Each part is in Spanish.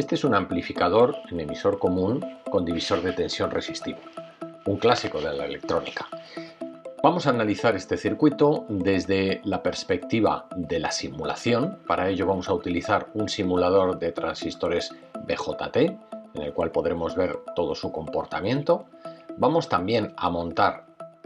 Este es un amplificador en emisor común con divisor de tensión resistivo, un clásico de la electrónica. Vamos a analizar este circuito desde la perspectiva de la simulación. Para ello vamos a utilizar un simulador de transistores BJT, en el cual podremos ver todo su comportamiento. Vamos también a montar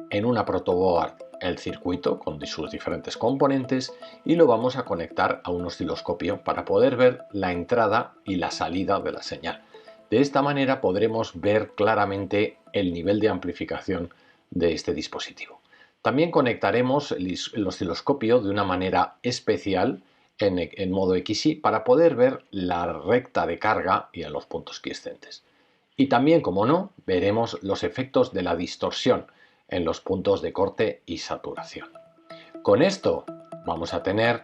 en una protoboard el circuito con sus diferentes componentes y lo vamos a conectar a un osciloscopio para poder ver la entrada y la salida de la señal. De esta manera podremos ver claramente el nivel de amplificación de este dispositivo. También conectaremos el osciloscopio de una manera especial en modo XY para poder ver la recta de carga y a los puntos quiescentes. Y también, como no, veremos los efectos de la distorsión en los puntos de corte y saturación. Con esto vamos a tener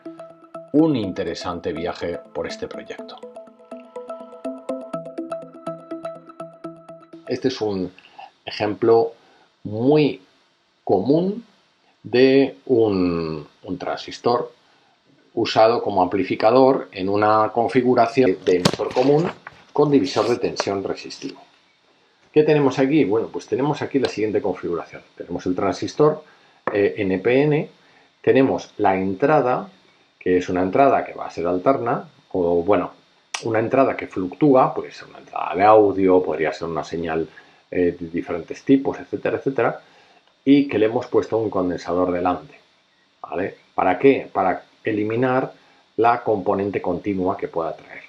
un interesante viaje por este proyecto. Este es un ejemplo muy común de un transistor usado como amplificador en una configuración de emisor común con divisor de tensión resistivo. ¿Qué tenemos aquí? Bueno, pues tenemos aquí la siguiente configuración. Tenemos el transistor NPN, tenemos la entrada, que es una entrada que va a ser alterna, o bueno, una entrada que fluctúa, puede ser una entrada de audio, podría ser una señal de diferentes tipos, etcétera, etcétera, y que le hemos puesto un condensador delante. ¿Vale? ¿Para qué? Para eliminar la componente continua que pueda traer.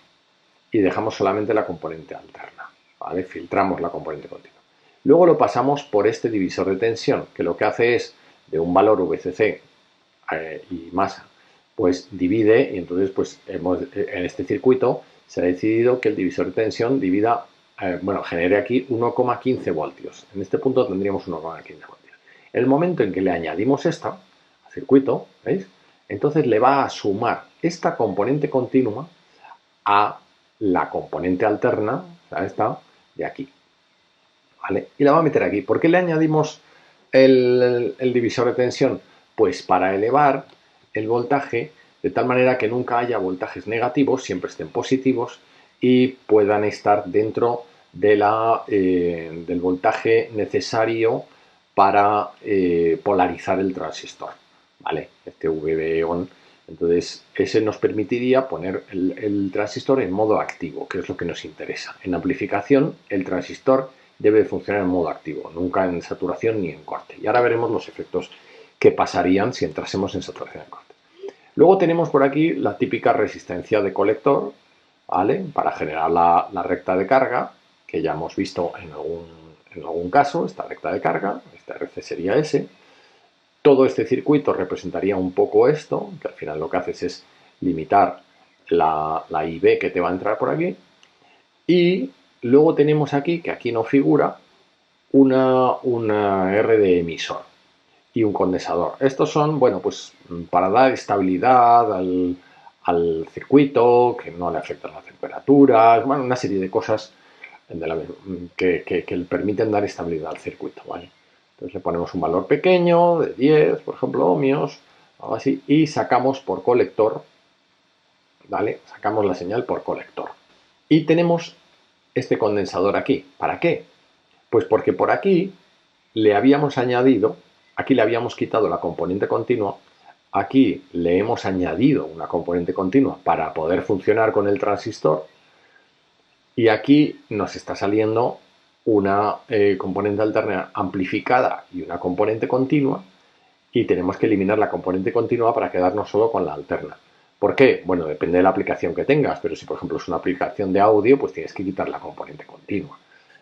Y dejamos solamente la componente alterna. ¿Vale? Filtramos la componente continua. Luego lo pasamos por este divisor de tensión, que lo que hace es, de un valor VCC y masa, pues divide, y entonces pues en este circuito se ha decidido que el divisor de tensión divida, genere aquí 1,15 voltios. En este punto tendríamos 1,15 voltios. El momento en que le añadimos esta al circuito, ¿veis? Entonces le va a sumar esta componente continua a la componente alterna, o sea, esta de aquí. ¿Vale? Y la va a meter aquí. ¿Por qué le añadimos el divisor de tensión? Pues para elevar el voltaje de tal manera que nunca haya voltajes negativos, siempre estén positivos y puedan estar dentro de del voltaje necesario para polarizar el transistor. ¿Vale? Este VB-ON. Entonces, ese nos permitiría poner el transistor en modo activo, que es lo que nos interesa. En amplificación, el transistor debe funcionar en modo activo, nunca en saturación ni en corte. Y ahora veremos los efectos que pasarían si entrásemos en saturación y corte. Luego tenemos por aquí la típica resistencia de colector, ¿vale? Para generar la recta de carga, que ya hemos visto en algún caso, esta recta de carga, esta RC sería S. Todo este circuito representaría un poco esto, que al final lo que haces es limitar la IB que te va a entrar por aquí. Y luego tenemos aquí, que aquí no figura, una R de emisor y un condensador. Estos son, bueno, pues para dar estabilidad al circuito, que no le afectan las temperaturas, bueno, una serie de cosas que le permiten dar estabilidad al circuito, ¿vale? Entonces le ponemos un valor pequeño, de 10, por ejemplo, ohmios, algo así, y sacamos por colector, ¿vale? Sacamos la señal por colector. Y tenemos este condensador aquí. ¿Para qué? Pues porque por aquí le habíamos añadido, aquí le habíamos quitado la componente continua, aquí le hemos añadido una componente continua para poder funcionar con el transistor y aquí nos está saliendo una componente alterna amplificada y una componente continua y tenemos que eliminar la componente continua para quedarnos solo con la alterna. ¿Por qué? Bueno, depende de la aplicación que tengas, pero si por ejemplo es una aplicación de audio, pues tienes que quitar la componente continua.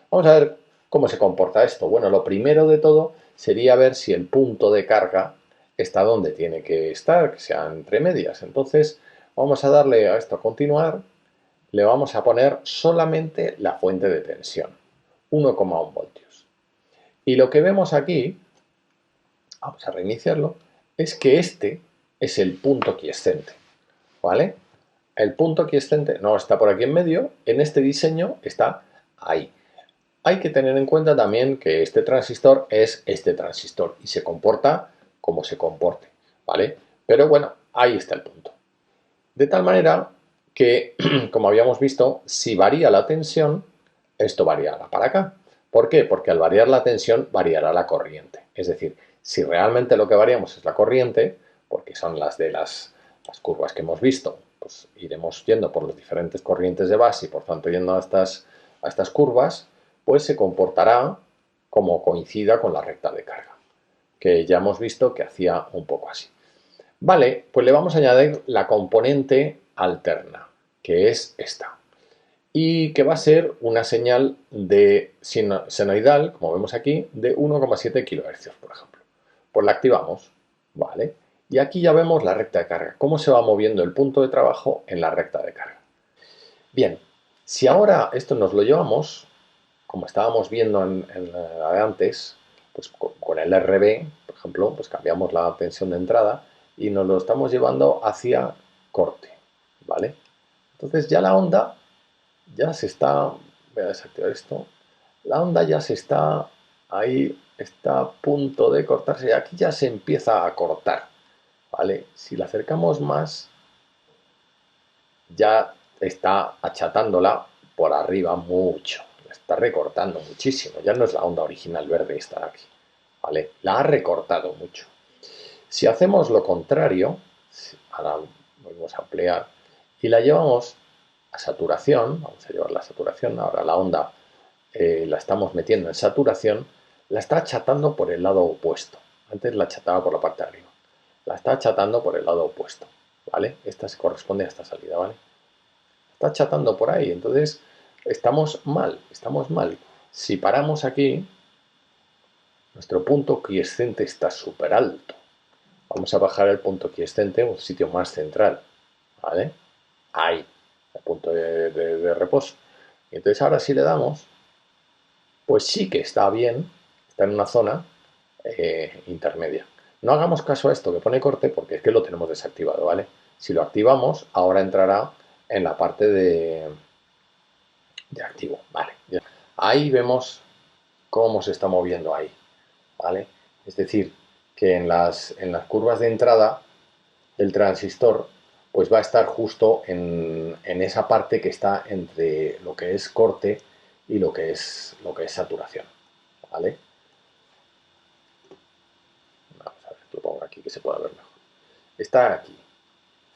Vamos a ver cómo se comporta esto. Bueno, lo primero de todo sería ver si el punto de carga está donde tiene que estar, que sea entre medias. Entonces, vamos a darle a esto a continuar, le vamos a poner solamente la fuente de tensión, 1,1 voltios. Y lo que vemos aquí, vamos a reiniciarlo, es que este es el punto quiescente. ¿Vale? El punto quiescente no está por aquí en medio, en este diseño está ahí. Hay que tener en cuenta también que este transistor es este transistor y se comporta como se comporte, ¿vale? Pero bueno, ahí está el punto. De tal manera que, como habíamos visto, si varía la tensión, esto variará para acá. ¿Por qué? Porque al variar la tensión variará la corriente. Es decir, si realmente lo que variamos es la corriente, porque son las de las curvas que hemos visto, pues iremos yendo por las diferentes corrientes de base y por tanto yendo a estas curvas, pues se comportará como coincida con la recta de carga, que ya hemos visto que hacía un poco así. Vale, pues le vamos a añadir la componente alterna, que es esta, y que va a ser una señal de senoidal, como vemos aquí, de 1,7 kHz, por ejemplo. Pues la activamos, ¿vale? Y aquí ya vemos la recta de carga, cómo se va moviendo el punto de trabajo en la recta de carga. Bien, si ahora esto nos lo llevamos, como estábamos viendo en la de antes, pues con el RB, por ejemplo, pues cambiamos la tensión de entrada y nos lo estamos llevando hacia corte, ¿vale? Entonces ya la onda ya se está, voy a desactivar esto, la onda ya se está, ahí está a punto de cortarse, y aquí ya se empieza a cortar, ¿vale? Si la acercamos más, ya está achatándola por arriba mucho, la está recortando muchísimo, ya no es la onda original verde esta de aquí, ¿vale? La ha recortado mucho. Si hacemos lo contrario, ahora volvemos a ampliar, y la llevamos a saturación, vamos a llevar la saturación, ahora la onda la estamos metiendo en saturación, la está achatando por el lado opuesto. Antes la achataba por la parte de arriba. La está achatando por el lado opuesto, ¿vale? Esta se corresponde a esta salida, ¿vale? Está achatando por ahí, entonces estamos mal, estamos mal. Si paramos aquí, nuestro punto quiescente está súper alto. Vamos a bajar el punto quiescente a un sitio más central, ¿vale? Ahí, el punto de reposo. Y entonces ahora si le damos, pues sí que está bien, está en una zona intermedia. No hagamos caso a esto que pone corte porque es que lo tenemos desactivado, ¿vale? Si lo activamos, ahora entrará en la parte de activo, ¿vale? Ahí vemos cómo se está moviendo ahí, ¿vale? Es decir, que en las curvas de entrada del transistor, pues va a estar justo en esa parte que está entre lo que es corte y lo que es saturación, ¿vale? Vamos a ver, lo pongo aquí que se pueda ver mejor. Está aquí,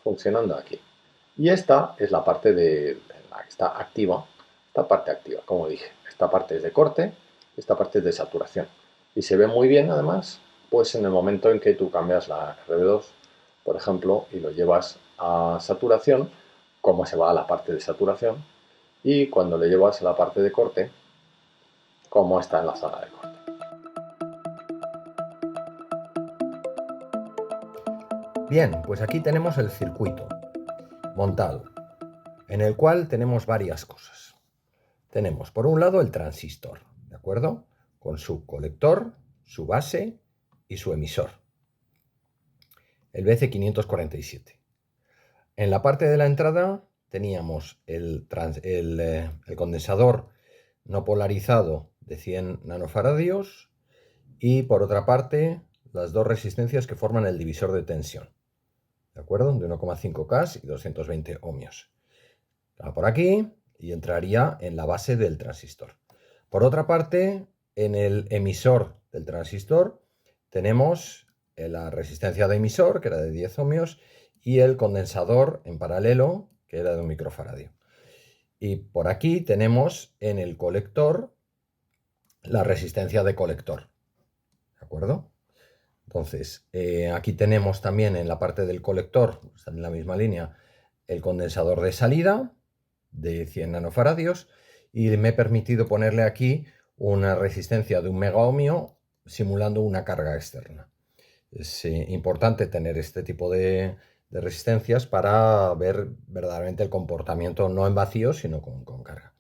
funcionando aquí. Y esta es la parte de la que está activa, esta parte activa, como dije. Esta parte es de corte, esta parte es de saturación. Y se ve muy bien, además, pues en el momento en que tú cambias la RB2, por ejemplo, y lo llevas a saturación, cómo se va a la parte de saturación, y cuando le llevas a la parte de corte, cómo está en la zona de corte. Bien, pues aquí tenemos el circuito montado, en el cual tenemos varias cosas. Tenemos, por un lado, el transistor, ¿de acuerdo? Con su colector, su base y su emisor, el BC547. En la parte de la entrada teníamos el condensador no polarizado de 100 nanofaradios y, por otra parte, las dos resistencias que forman el divisor de tensión, ¿de acuerdo? De 1,5K y 220 ohmios. Va por aquí y entraría en la base del transistor. Por otra parte, en el emisor del transistor tenemos la resistencia de emisor, que era de 10 ohmios, y el condensador en paralelo, que era de 1 microfaradio. Y por aquí tenemos en el colector la resistencia de colector, ¿de acuerdo? Entonces, aquí tenemos también en la parte del colector, está en la misma línea, el condensador de salida de 100 nanofaradios y me he permitido ponerle aquí una resistencia de 1 megaohmio simulando una carga externa. Es importante tener este tipo de resistencias para ver verdaderamente el comportamiento no en vacío, sino con carga.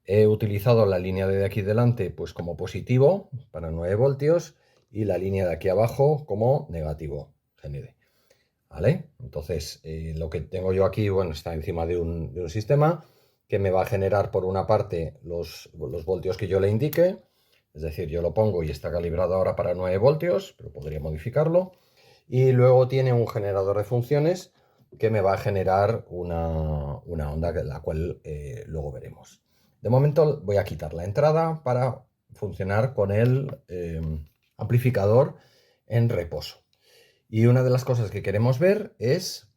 He utilizado la línea de aquí delante pues como positivo para 9 voltios y la línea de aquí abajo como negativo GND. ¿Vale? Entonces, lo que tengo yo aquí, bueno, está encima de un sistema que me va a generar por una parte los voltios que yo le indique, es decir, yo lo pongo y está calibrado ahora para 9 voltios, pero podría modificarlo. Y luego tiene un generador de funciones que me va a generar una onda, la cual luego veremos. De momento voy a quitar la entrada para funcionar con el amplificador en reposo. Y una de las cosas que queremos ver es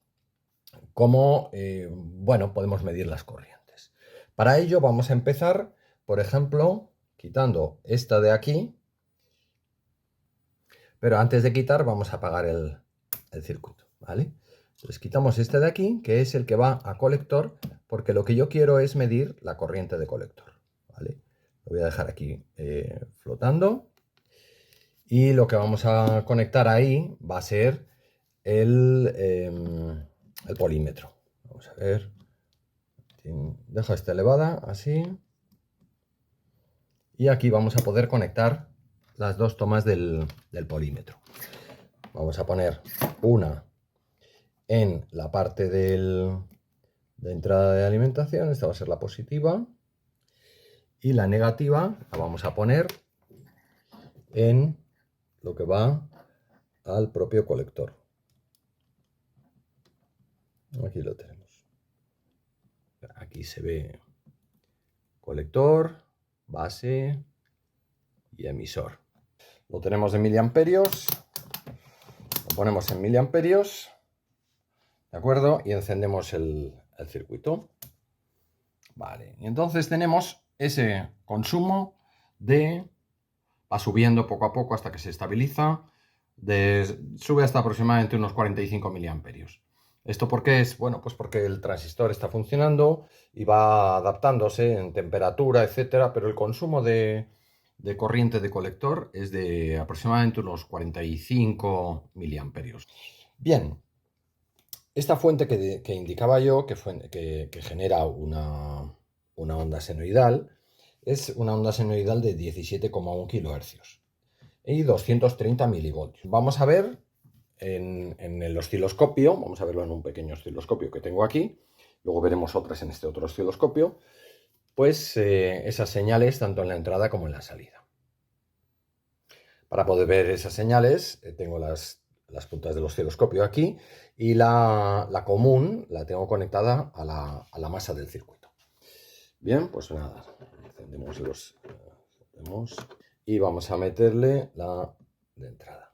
cómo bueno, podemos medir las corrientes. Para ello vamos a empezar, por ejemplo, quitando esta de aquí, pero antes de quitar vamos a apagar el circuito, ¿vale? Entonces quitamos este de aquí, que es el que va a colector, porque lo que yo quiero es medir la corriente de colector, ¿vale? Lo voy a dejar aquí flotando. Y lo que vamos a conectar ahí va a ser el polímetro. Vamos a ver. Dejo esta elevada, así. Y aquí vamos a poder conectar las dos tomas del polímetro. Vamos a poner una en la parte de entrada de alimentación. Esta va a ser la positiva. Y la negativa la vamos a poner en lo que va al propio colector. Aquí lo tenemos. Aquí se ve colector, base y emisor. Lo tenemos en miliamperios. Lo ponemos en miliamperios. ¿De acuerdo? Y encendemos el circuito. Vale. Y entonces tenemos ese consumo va subiendo poco a poco hasta que se estabiliza. Sube hasta aproximadamente unos 45 miliamperios. ¿Esto por qué es? Bueno, pues porque el transistor está funcionando y va adaptándose en temperatura, etcétera, pero el consumo de corriente de colector es de aproximadamente unos 45 miliamperios. Bien, esta fuente que indicaba yo, que genera una onda senoidal, es una onda senoidal de 17,1 kHz y 230 milivoltios. Vamos a ver en el osciloscopio, vamos a verlo en un pequeño osciloscopio que tengo aquí, luego veremos otras en este otro osciloscopio, pues esas señales tanto en la entrada como en la salida. Para poder ver esas señales tengo las puntas del osciloscopio aquí y la común la tengo conectada a la masa del circuito. Bien, pues nada, encendemos y vamos a meterle la de entrada.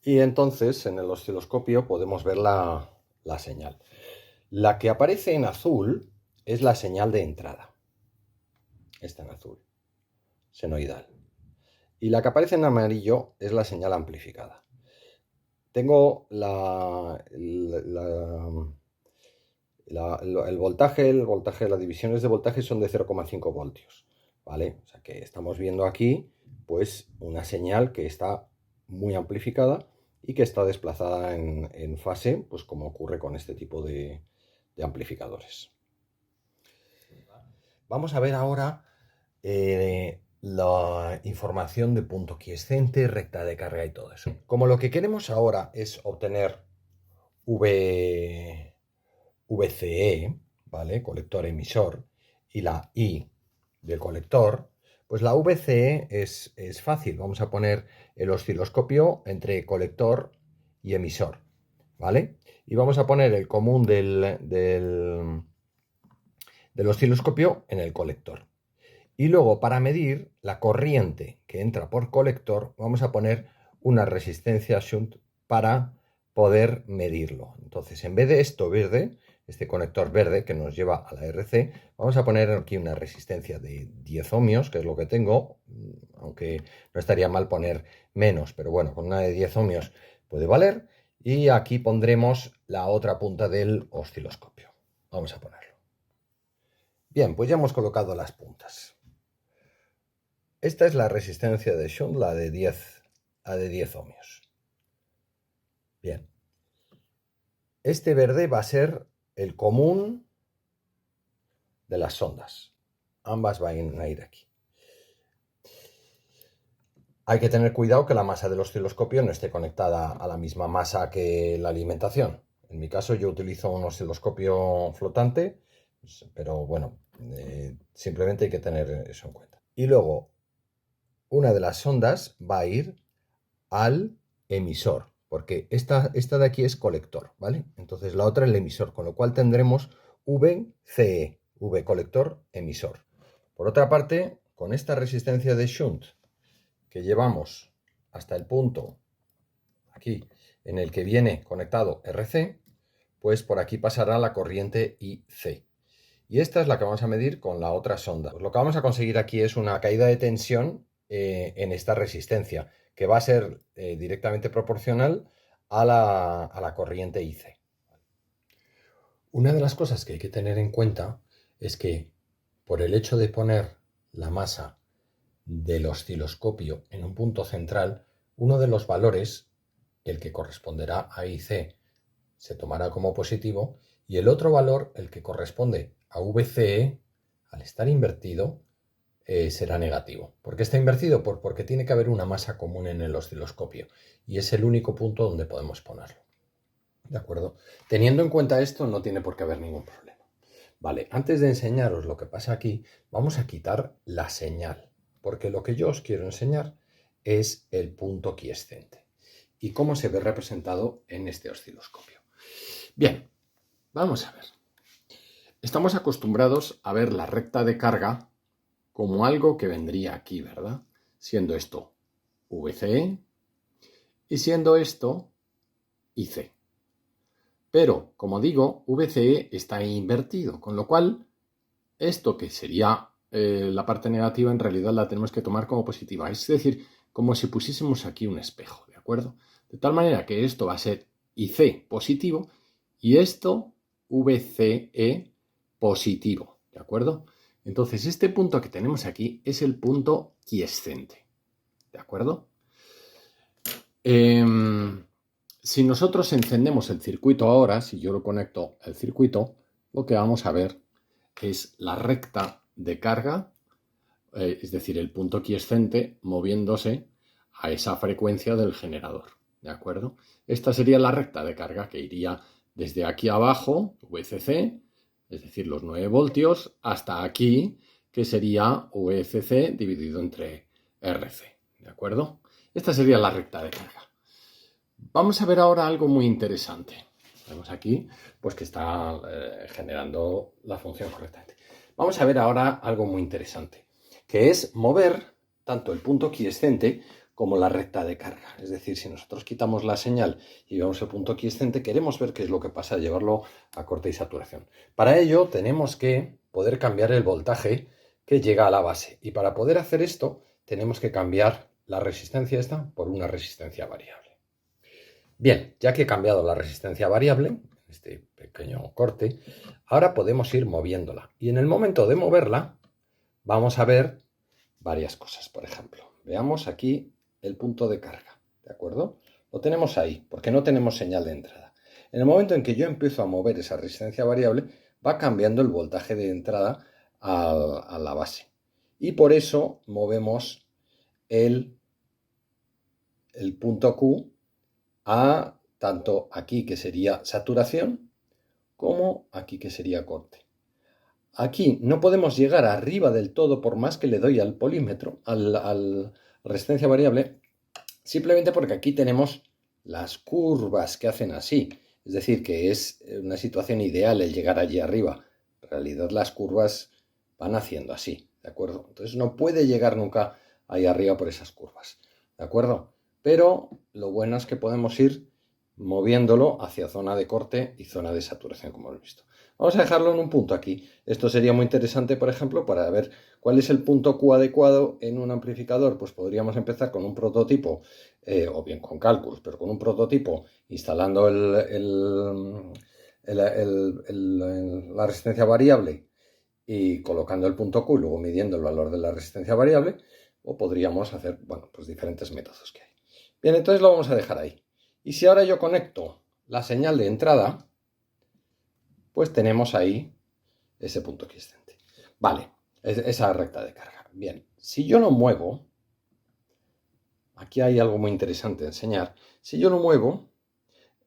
Y entonces en el osciloscopio podemos ver la señal. La que aparece en azul es la señal de entrada. Esta en azul, senoidal. Y la que aparece en amarillo es la señal amplificada. Tengo el voltaje, las divisiones de voltaje son de 0,5 voltios, ¿vale? O sea que estamos viendo aquí, pues, una señal que está muy amplificada y que está desplazada en fase, pues como ocurre con este tipo de amplificadores. Vamos a ver ahora la información de punto quiescente, recta de carga y todo eso. Como lo que queremos ahora es obtener VCE, ¿vale? Colector emisor, y la I del colector, pues la VCE es fácil. Vamos a poner el osciloscopio entre colector y emisor, ¿vale? Y vamos a poner el común del osciloscopio en el colector. Y luego, para medir la corriente que entra por colector, vamos a poner una resistencia shunt para poder medirlo. Entonces, en vez de esto verde, este conector verde que nos lleva a la RC, vamos a poner aquí una resistencia de 10 ohmios, que es lo que tengo, aunque no estaría mal poner menos, pero bueno, con una de 10 ohmios puede valer. Y aquí pondremos la otra punta del osciloscopio. Vamos a ponerlo. Bien, pues ya hemos colocado las puntas. Esta es la resistencia de shunt, la de 10 ohmios. Bien. Este verde va a ser el común de las sondas. Ambas van a ir aquí. Hay que tener cuidado que la masa del osciloscopio no esté conectada a la misma masa que la alimentación. En mi caso yo utilizo un osciloscopio flotante, pero bueno, simplemente hay que tener eso en cuenta. Y luego, una de las sondas va a ir al emisor, porque esta de aquí es colector, ¿vale? Entonces la otra es el emisor, con lo cual tendremos VCE, V colector, emisor. Por otra parte, con esta resistencia de shunt que llevamos hasta el punto aquí en el que viene conectado RC, pues por aquí pasará la corriente IC. Y esta es la que vamos a medir con la otra sonda. Pues lo que vamos a conseguir aquí es una caída de tensión en esta resistencia, que va a ser directamente proporcional a la corriente IC. Una de las cosas que hay que tener en cuenta es que por el hecho de poner la masa del osciloscopio en un punto central, uno de los valores, el que corresponderá a IC, se tomará como positivo y el otro valor, el que corresponde a VCE, al estar invertido, será negativo. ¿Por qué está invertido? Porque tiene que haber una masa común en el osciloscopio y es el único punto donde podemos ponerlo. ¿De acuerdo? Teniendo en cuenta esto, no tiene por qué haber ningún problema. Vale, antes de enseñaros lo que pasa aquí, vamos a quitar la señal, porque lo que yo os quiero enseñar es el punto quiescente y cómo se ve representado en este osciloscopio. Bien, vamos a ver. Estamos acostumbrados a ver la recta de carga como algo que vendría aquí, ¿verdad? Siendo esto VCE y siendo esto IC. Pero, como digo, VCE está invertido, con lo cual esto que sería la parte negativa en realidad la tenemos que tomar como positiva. Es decir, como si pusiésemos aquí un espejo, ¿de acuerdo? De tal manera que esto va a ser IC positivo y esto VCE positivo, ¿de acuerdo? Entonces este punto que tenemos aquí es el punto quiescente, ¿de acuerdo? Si nosotros encendemos el circuito ahora, si yo lo conecto al circuito, lo que vamos a ver es la recta de carga, es decir, el punto quiescente moviéndose a esa frecuencia del generador, ¿de acuerdo? Esta sería la recta de carga que iría desde aquí abajo, VCC, es decir, los 9 voltios, hasta aquí, que sería VCC dividido entre RC, ¿de acuerdo? Esta sería la recta de carga. Vamos a ver ahora algo muy interesante. Vemos aquí pues que está generando la función correctamente. Vamos a ver ahora algo muy interesante, que es mover tanto el punto quiescente como la recta de carga. Es decir, si nosotros quitamos la señal y vemos el punto quiescente, queremos ver qué es lo que pasa, llevarlo a corte y saturación. Para ello tenemos que poder cambiar el voltaje que llega a la base. Y para poder hacer esto tenemos que cambiar la resistencia esta por una resistencia variable. Bien, ya que he cambiado la resistencia variable, este pequeño corte, ahora podemos ir moviéndola. Y en el momento de moverla, vamos a ver varias cosas. Por ejemplo, veamos aquí el punto de carga, ¿de acuerdo? Lo tenemos ahí, porque no tenemos señal de entrada. En el momento en que yo empiezo a mover esa resistencia variable, va cambiando el voltaje de entrada a la base. Y por eso movemos el punto Q a tanto aquí que sería saturación como aquí que sería corte. Aquí no podemos llegar arriba del todo por más que le doy al polímetro, a la resistencia variable, simplemente porque aquí tenemos las curvas que hacen así. Es decir, que es una situación ideal el llegar allí arriba. En realidad las curvas van haciendo así, ¿de acuerdo? Entonces no puede llegar nunca ahí arriba por esas curvas, ¿de acuerdo? Pero lo bueno es que podemos ir moviéndolo hacia zona de corte y zona de saturación, como hemos visto. Vamos a dejarlo en un punto aquí. Esto sería muy interesante, por ejemplo, para ver cuál es el punto Q adecuado en un amplificador. Pues podríamos empezar con un prototipo, o bien con cálculos, pero con un prototipo instalando la resistencia variable y colocando el punto Q, luego midiendo el valor de la resistencia variable, o podríamos hacer, bueno, pues diferentes métodos que hay. Bien, entonces lo vamos a dejar ahí. Y si ahora yo conecto la señal de entrada, pues tenemos ahí ese punto quiescente. Vale, esa recta de carga. Bien, si yo lo muevo, aquí hay algo muy interesante de enseñar. Si yo lo muevo,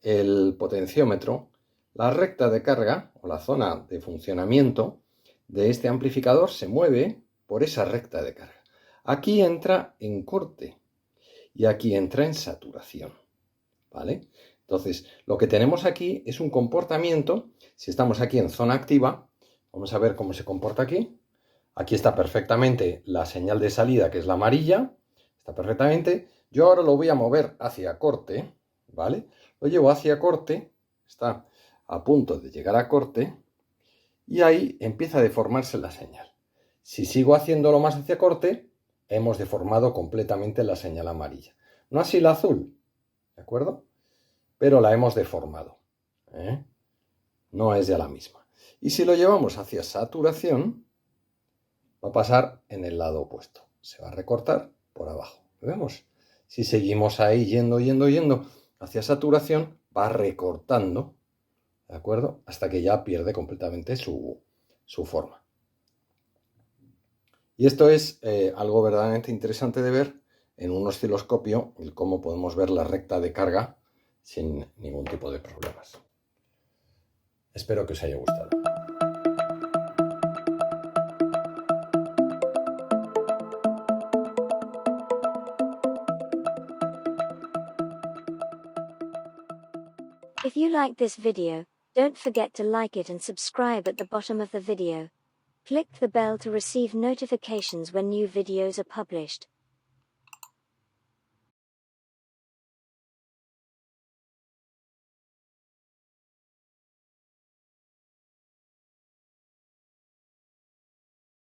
el potenciómetro, la recta de carga o la zona de funcionamiento de este amplificador se mueve por esa recta de carga. Aquí entra en corte y aquí entra en saturación, ¿vale? Entonces, lo que tenemos aquí es un comportamiento. Si estamos aquí en zona activa, vamos a ver cómo se comporta aquí. Aquí está perfectamente la señal de salida, que es la amarilla. Está perfectamente. Yo ahora lo voy a mover hacia corte, ¿vale? Lo llevo hacia corte, está a punto de llegar a corte, y ahí empieza a deformarse la señal. Si sigo haciéndolo más hacia corte, hemos deformado completamente la señal amarilla. No así la azul, ¿de acuerdo? Pero la hemos deformado, ¿eh? No es ya la misma. Y si lo llevamos hacia saturación, va a pasar en el lado opuesto. Se va a recortar por abajo. ¿Lo vemos? Si seguimos ahí yendo hacia saturación, va recortando, ¿de acuerdo? Hasta que ya pierde completamente su forma. Y esto es algo verdaderamente interesante de ver en un osciloscopio, el cómo podemos ver la recta de carga sin ningún tipo de problemas. Espero que os haya gustado. If you like this video, don't forget to like it and subscribe at the bottom of the video. Click the bell to receive notifications when new videos are published.